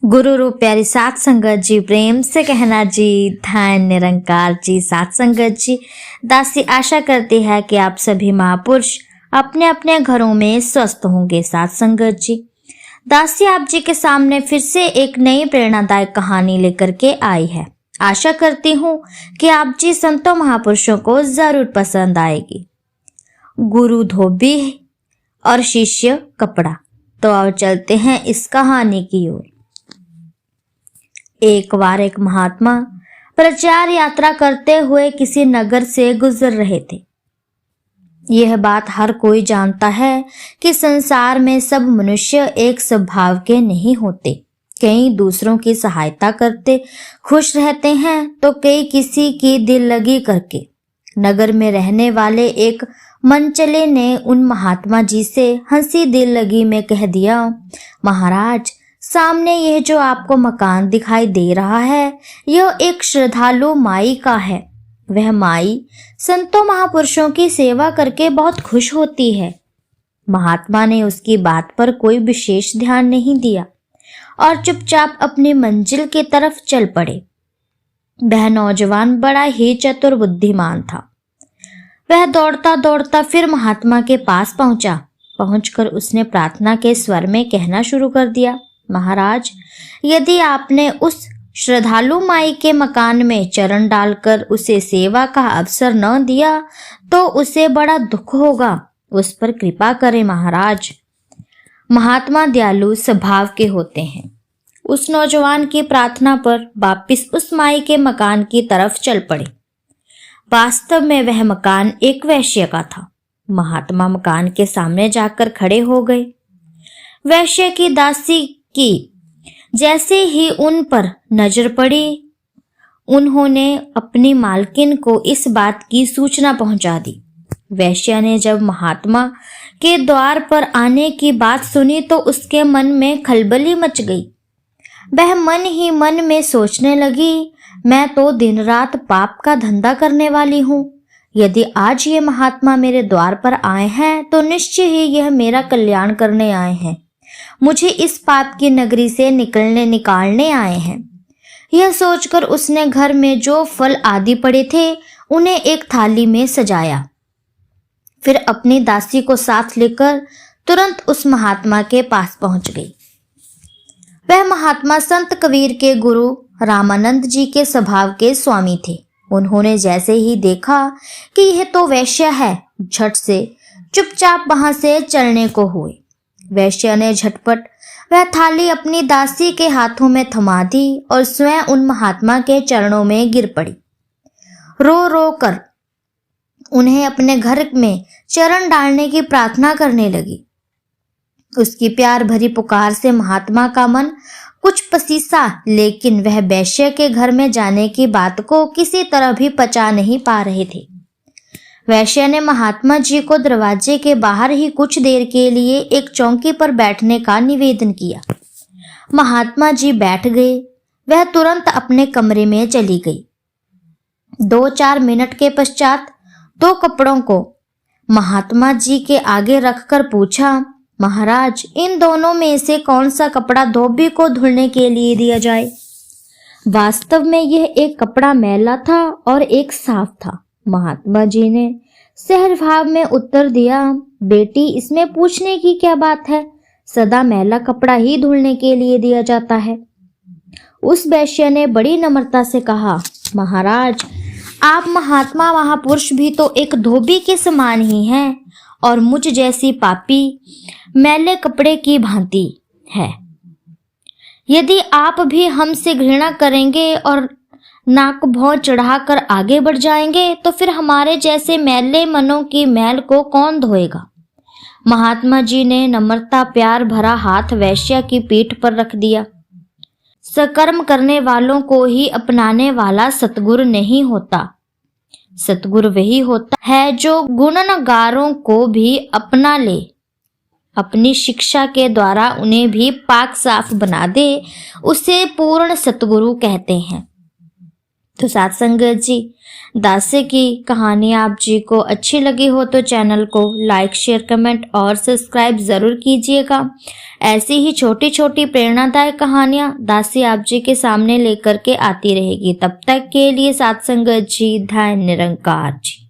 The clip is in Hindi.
गुरु रूप प्यारी सात संगत जी, प्रेम से कहना जी, ध्यान निरंकार जी। सात संगत जी, दासी आशा करती है कि आप सभी महापुरुष अपने अपने घरों में स्वस्थ होंगे। सात संगत जी, दासी आप जी के सामने फिर से एक नई प्रेरणादायक कहानी लेकर के आई है। आशा करती हूँ कि आप जी संतों महापुरुषों को जरूर पसंद आएगी। गुरु धोबी और शिष्य कपड़ा। तो आओ चलते हैं इस कहानी की ओर। एक बार एक महात्मा प्रचार यात्रा करते हुए किसी नगर से गुजर रहे थे। यह बात हर कोई जानता है कि संसार में सब मनुष्य एक स्वभाव के नहीं होते। कई दूसरों की सहायता करते खुश रहते हैं तो कई किसी की दिल लगी करके। नगर में रहने वाले एक मनचले ने उन महात्मा जी से हंसी दिल लगी में कह दिया, महाराज, सामने यह जो आपको मकान दिखाई दे रहा है, यह एक श्रद्धालु माई का है। वह माई संतों महापुरुषों की सेवा करके बहुत खुश होती है। महात्मा ने उसकी बात पर कोई विशेष ध्यान नहीं दिया और चुपचाप अपनी मंजिल की तरफ चल पड़े। वह नौजवान बड़ा ही चतुर बुद्धिमान था। वह दौड़ता दौड़ता फिर महात्मा के पास पहुंचा। पहुंचकर उसने प्रार्थना के स्वर में कहना शुरू कर दिया, महाराज, यदि आपने उस श्रद्धालु माई के मकान में चरण डालकर उसे सेवा का अवसर न दिया तो उसे बड़ा दुख होगा। उस पर कृपा करें महाराज। महात्मा दयालु स्वभाव के होते हैं। उस नौजवान की प्रार्थना पर वापिस उस माई के मकान की तरफ चल पड़े। वास्तव में वह मकान एक वैश्य का था। महात्मा मकान के सामने जाकर खड़े हो गए। वैश्य की दासी की जैसे ही उन पर नजर पड़ी, उन्होंने अपनी मालकिन को इस बात की सूचना पहुंचा दी। वैश्य ने जब महात्मा के द्वार पर आने की बात सुनी तो उसके मन में खलबली मच गई। वह मन ही मन में सोचने लगी, मैं तो दिन रात पाप का धंधा करने वाली हूँ। यदि आज ये महात्मा मेरे द्वार पर आए हैं तो निश्चय ही यह मेरा कल्याण करने आए हैं। मुझे इस पाप की नगरी से निकालने आए हैं। यह सोचकर उसने घर में जो फल आदि पड़े थे उन्हें एक थाली में सजाया। फिर अपनी दासी को साथ लेकर तुरंत उस महात्मा के पास पहुंच गई। वह महात्मा संत कबीर के गुरु रामानंद जी के स्वभाव के स्वामी थे। उन्होंने जैसे ही देखा कि यह तो वैश्य है, झट से चुपचाप वहां से चलने को हुए। वैश्य ने झटपट वह थाली अपनी दासी के हाथों में थमा दी और स्वयं उन महात्मा के चरणों में गिर पड़ी। रो रो कर उन्हें अपने घर में चरण डालने की प्रार्थना करने लगी। उसकी प्यार भरी पुकार से महात्मा का मन कुछ पसीसा, लेकिन वह वैश्य के घर में जाने की बात को किसी तरह भी पचा नहीं पा रहे थे। वैश्य ने महात्मा जी को दरवाजे के बाहर ही कुछ देर के लिए एक चौकी पर बैठने का निवेदन किया। महात्मा जी बैठ गए। वह तुरंत अपने कमरे में चली गई। 2-4 मिनट के पश्चात 2 कपड़ों को महात्मा जी के आगे रखकर पूछा, महाराज, इन दोनों में से कौन सा कपड़ा धोबी को धुलने के लिए दिया जाए? वास्तव में यह एक कपड़ा मैला था और एक साफ था। महात्मा जी ने सहज भाव में उत्तर दिया, बेटी, इसमें पूछने की क्या बात है? सदा मैला कपड़ा ही धुलने के लिए दिया जाता है। उस वैश्य ने बड़ी नम्रता से कहा, महाराज, आप महात्मा महापुरुष भी तो एक धोबी के समान ही हैं और मुझ जैसी पापी मैले कपड़े की भांति है। यदि आप भी हमसे घृणा करेंगे और नाक भौं चढ़ाकर आगे बढ़ जाएंगे तो फिर हमारे जैसे मैले मनों की मैल को कौन धोएगा? महात्मा जी ने नम्रता प्यार भरा हाथ वैश्य की पीठ पर रख दिया। सकर्म करने वालों को ही अपनाने वाला सतगुरु नहीं होता। सतगुरु वही होता है जो गुणगारों को भी अपना ले, अपनी शिक्षा के द्वारा उन्हें भी पाक साफ बना दे। उसे पूर्ण सतगुरु कहते हैं। तो साथ संगत जी, दास्य की कहानी आप जी को अच्छी लगी हो तो चैनल को लाइक, शेयर, कमेंट और सब्सक्राइब जरूर कीजिएगा। ऐसी ही छोटी छोटी प्रेरणादायक कहानियां दासी आप जी के सामने लेकर के आती रहेगी। तब तक के लिए साथ संगत जी, धन्य निरंकार जी।